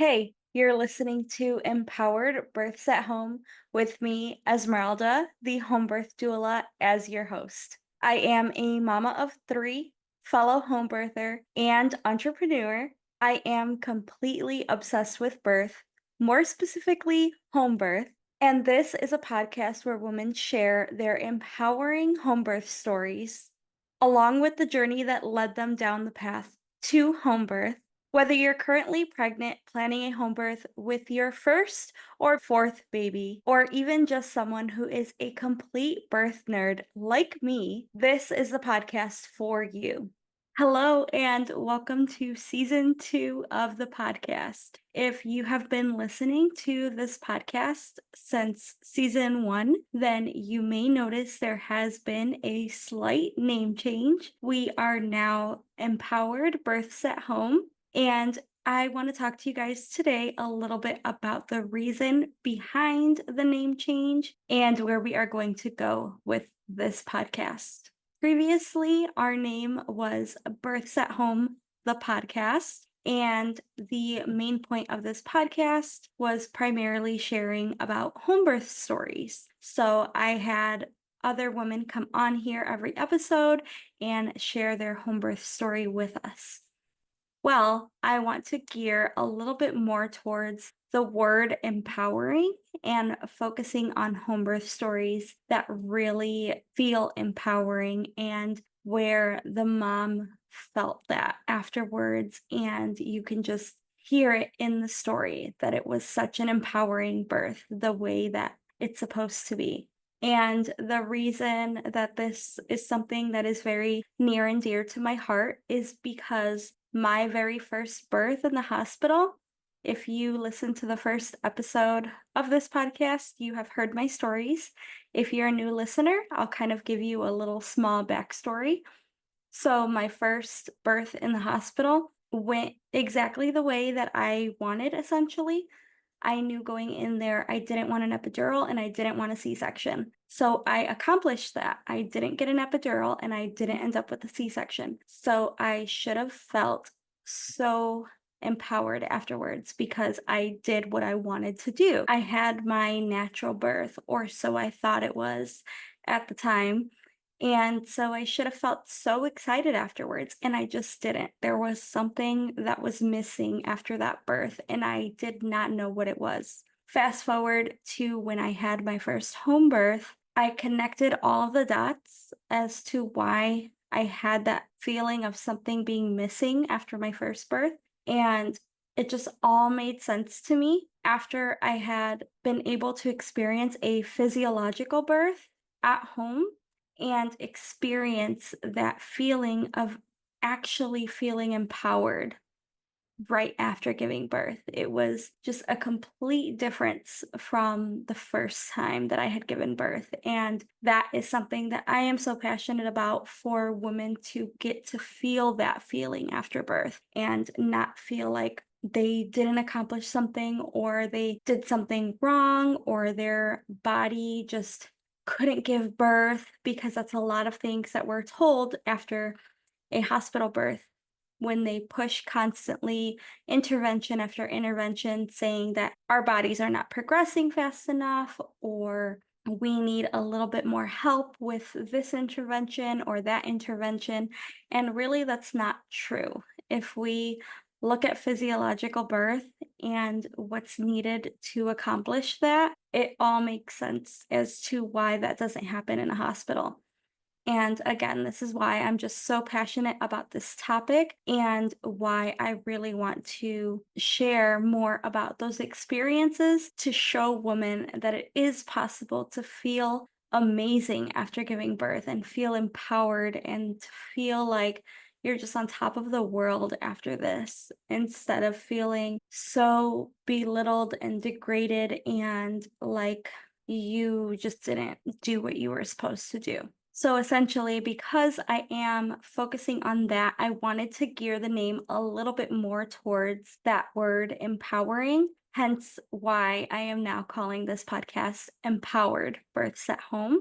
Hey, you're listening to Empowered Births at Home with me, Esmeralda, the home birth doula, as your host. I am a mama of three, fellow home birther, and entrepreneur. I am completely obsessed with birth, more specifically, home birth. And this is a podcast where women share their empowering home birth stories, along with the journey that led them down the path to home birth. Whether you're currently pregnant, planning a home birth with your first or fourth baby, or even just someone who is a complete birth nerd like me, this is the podcast for you. Hello, and welcome to season 2 of the podcast. If you have been listening to this podcast since season 1, then you may notice there has been a slight name change. We are now Empowered Births at Home. And I want to talk to you guys today a little bit about the reason behind the name change and where we are going to go with this podcast. Previously, our name was Births at Home, the podcast. And the main point of this podcast was primarily sharing about home birth stories. So I had other women come on here every episode and share their home birth story with us. Well, I want to gear a little bit more towards the word empowering and focusing on home birth stories that really feel empowering and where the mom felt that afterwards. And you can just hear it in the story that it was such an empowering birth, the way that it's supposed to be. And the reason that this is something that is very near and dear to my heart is because my very first birth in the hospital, if you listen to the first episode of this podcast, you have heard my stories. If you're a new listener, I'll kind of give you a little small backstory. So, my first birth in the hospital went exactly the way that I wanted, essentially. I knew going in there I didn't want an epidural and I didn't want a C-section. So I accomplished that. I didn't get an epidural and I didn't end up with a C-section. So I should have felt so empowered afterwards because I did what I wanted to do. I had my natural birth, or so I thought it was at the time. And so I should have felt so excited afterwards, and I just didn't. There was something that was missing after that birth, and I did not know what it was. Fast forward to when I had my first home birth, I connected all of the dots as to why I had that feeling of something being missing after my first birth, and it just all made sense to me after I had been able to experience a physiological birth at home and experience that feeling of actually feeling empowered right after giving birth. It was just a complete difference from the first time that I had given birth. And that is something that I am so passionate about for women to get to feel that feeling after birth and not feel like they didn't accomplish something or they did something wrong or their body just couldn't give birth, because that's a lot of things that we're told after a hospital birth when they push constantly intervention after intervention, saying that our bodies are not progressing fast enough, or we need a little bit more help with this intervention or that intervention. And really, that's not true. If we look at physiological birth and what's needed to accomplish that, it all makes sense as to why that doesn't happen in a hospital. And again, this is why I'm just so passionate about this topic and why I really want to share more about those experiences to show women that it is possible to feel amazing after giving birth and feel empowered and to feel like you're just on top of the world after this, instead of feeling so belittled and degraded and like you just didn't do what you were supposed to do. So essentially, because I am focusing on that, I wanted to gear the name a little bit more towards that word empowering, hence why I am now calling this podcast Empowered Births at Home.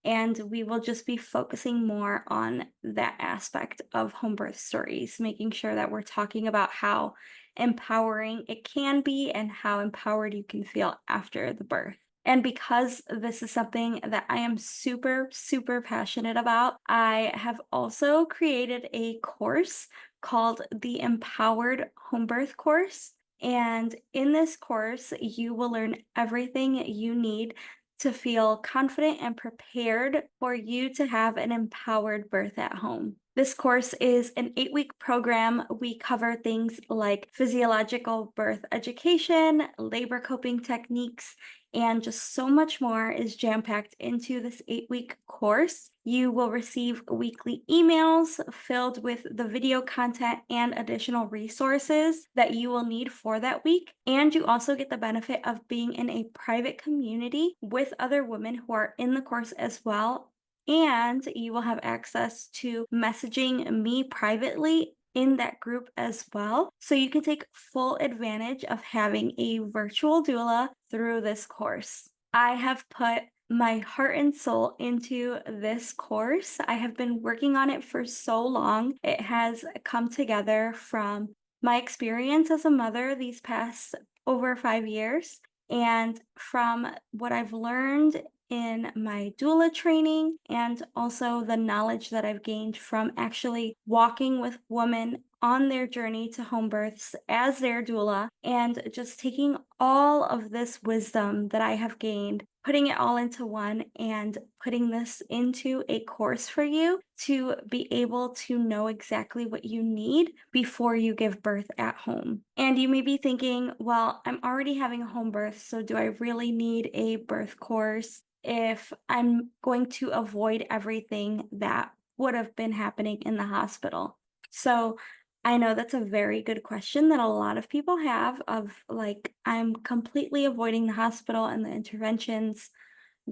And we will just be focusing more on that aspect of home birth stories, making sure that we're talking about how empowering it can be and how empowered you can feel after the birth. And because this is something that I am super, super passionate about, I have also created a course called the Empowered Homebirth Course. And in this course, you will learn everything you need to feel confident and prepared for you to have an empowered birth at home. This course is an 8-week program. We cover things like physiological birth education, labor coping techniques, and just so much more is jam-packed into this 8-week course. You will receive weekly emails filled with the video content and additional resources that you will need for that week. And you also get the benefit of being in a private community with other women who are in the course as well. And you will have access to messaging me privately in that group as well. So you can take full advantage of having a virtual doula through this course. I have put my heart and soul into this course. I have been working on it for so long. It has come together from my experience as a mother these past over 5 years and from what I've learned in my doula training and also the knowledge that I've gained from actually walking with women on their journey to home births as their doula and just taking all of this wisdom that I have gained, putting it all into one and putting this into a course for you to be able to know exactly what you need before you give birth at home. And you may be thinking, well, I'm already having a home birth, so do I really need a birth course if I'm going to avoid everything that would have been happening in the hospital? So I know that's a very good question that a lot of people have of like, I'm completely avoiding the hospital and the interventions,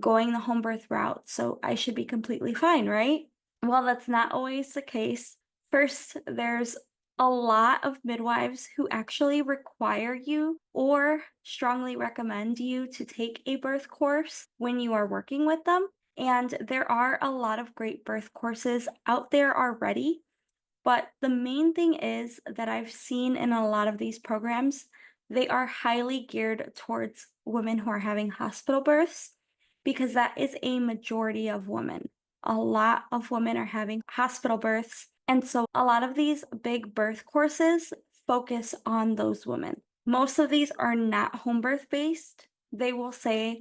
going the home birth route, so I should be completely fine, right? Well, that's not always the case. First, there's a lot of midwives who actually require you or strongly recommend you to take a birth course when you are working with them. And there are a lot of great birth courses out there already. But the main thing is that I've seen in a lot of these programs, they are highly geared towards women who are having hospital births because that is a majority of women. A lot of women are having hospital births. And so a lot of these big birth courses focus on those women. Most of these are not home birth based. They will say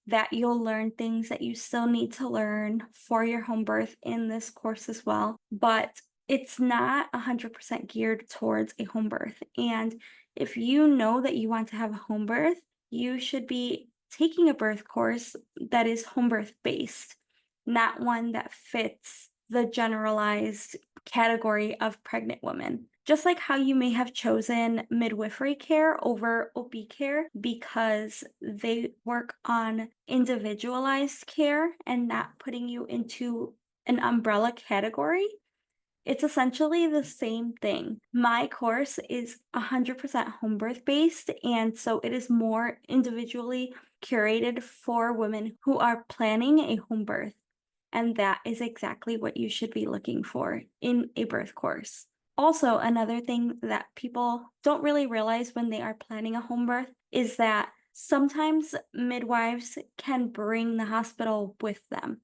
that you'll learn things that you still need to learn for your home birth in this course as well. But it's not 100% geared towards a home birth. And if you know that you want to have a home birth, you should be taking a birth course that is home birth based, not one that fits the generalized category of pregnant women. Just like how you may have chosen midwifery care over OB care because they work on individualized care and not putting you into an umbrella category. It's essentially the same thing. My course is 100% home birth based, and so it is more individually curated for women who are planning a home birth. And that is exactly what you should be looking for in a birth course. Also, another thing that people don't really realize when they are planning a home birth is that sometimes midwives can bring the hospital with them.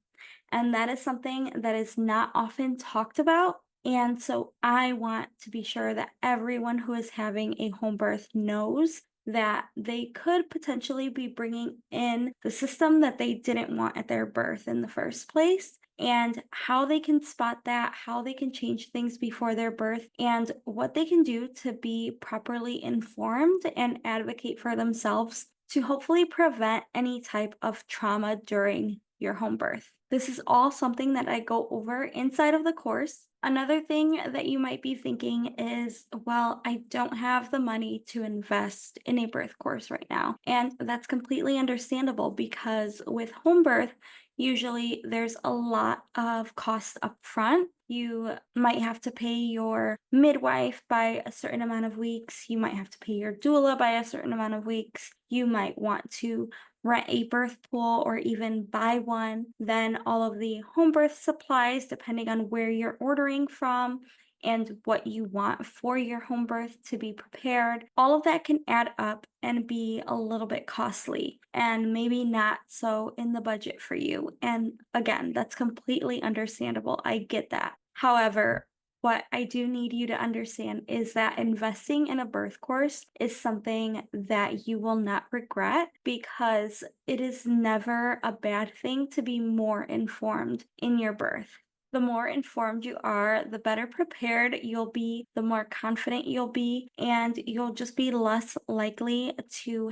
And that is something that is not often talked about. And so I want to be sure that everyone who is having a home birth knows that they could potentially be bringing in the system that they didn't want at their birth in the first place, and how they can spot that, how they can change things before their birth, and what they can do to be properly informed and advocate for themselves to hopefully prevent any type of trauma during your home birth. This is all something that I go over inside of the course. Another thing that you might be thinking is, well, I don't have the money to invest in a birth course right now. And that's completely understandable because with home birth, usually there's a lot of costs up front. You might have to pay your midwife by a certain amount of weeks. You might have to pay your doula by a certain amount of weeks. You might want to rent a birth pool or even buy one, then all of the home birth supplies, depending on where you're ordering from, and what you want for your home birth to be prepared, all of that can add up and be a little bit costly and maybe not so in the budget for you. And again, that's completely understandable. I get that. However, what I do need you to understand is that investing in a birth course is something that you will not regret because it is never a bad thing to be more informed in your birth. The more informed you are, the better prepared you'll be, the more confident you'll be, and you'll just be less likely to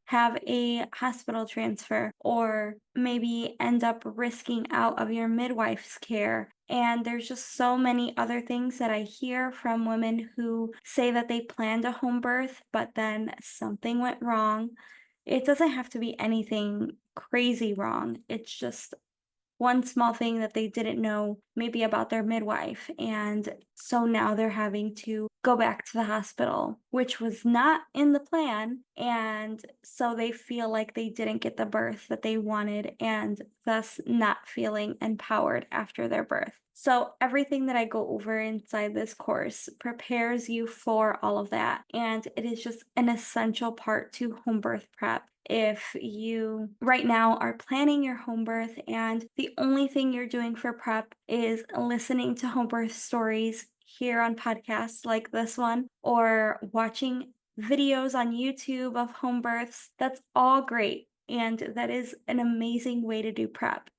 have a hospital transfer or maybe end up risking out of your midwife's care. And there's just so many other things that I hear from women who say that they planned a home birth, but then something went wrong. It doesn't have to be anything crazy wrong. It's just one small thing that they didn't know maybe about their midwife. And so now they're having to go back to the hospital, which was not in the plan. And so they feel like they didn't get the birth that they wanted and thus not feeling empowered after their birth. So everything that I go over inside this course prepares you for all of that. And it is just an essential part to home birth prep. If you right now are planning your home birth and the only thing you're doing for prep is listening to home birth stories here on podcasts like this one or watching videos on YouTube of home births, that's all great. And that is an amazing way to do prep.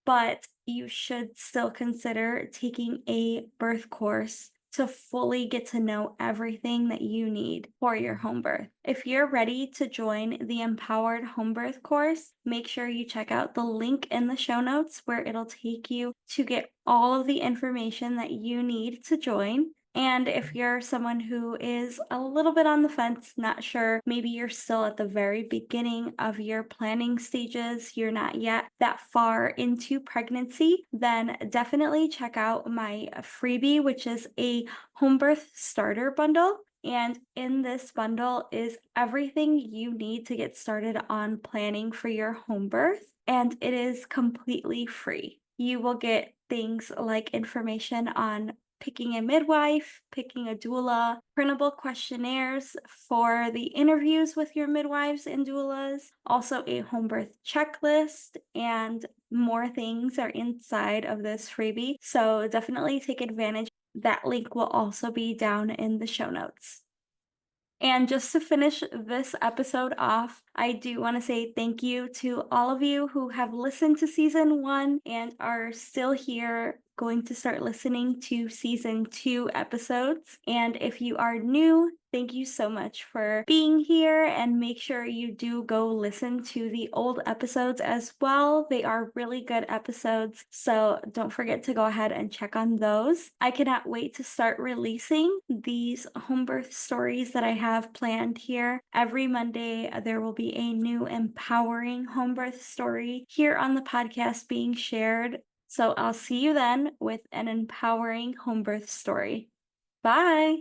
But you should still consider taking a birth course to fully get to know everything that you need for your home birth. If you're ready to join the Empowered Homebirth Course, make sure you check out the link in the show notes where it'll take you to get all of the information that you need to join. And if you're someone who is a little bit on the fence, not sure, maybe you're still at the very beginning of your planning stages, you're not yet that far into pregnancy, then definitely check out my freebie, which is a home birth starter bundle. And in this bundle is everything you need to get started on planning for your home birth, and it is completely free. You will get things like information on picking a midwife, picking a doula, printable questionnaires for the interviews with your midwives and doulas, also a home birth checklist, and more things are inside of this freebie. So definitely take advantage. That link will also be down in the show notes. And just to finish this episode off, I do want to say thank you to all of you who have listened to season 1 and are still here going to start listening to season 2 episodes. And if you are new, thank you so much for being here, and make sure you do go listen to the old episodes as well. They are really good episodes, so don't forget to go ahead and check on those. I cannot wait to start releasing these home birth stories that I have planned here. Every Monday, there will be a new empowering home birth story here on the podcast being shared. So I'll see you then with an empowering home birth story. Bye!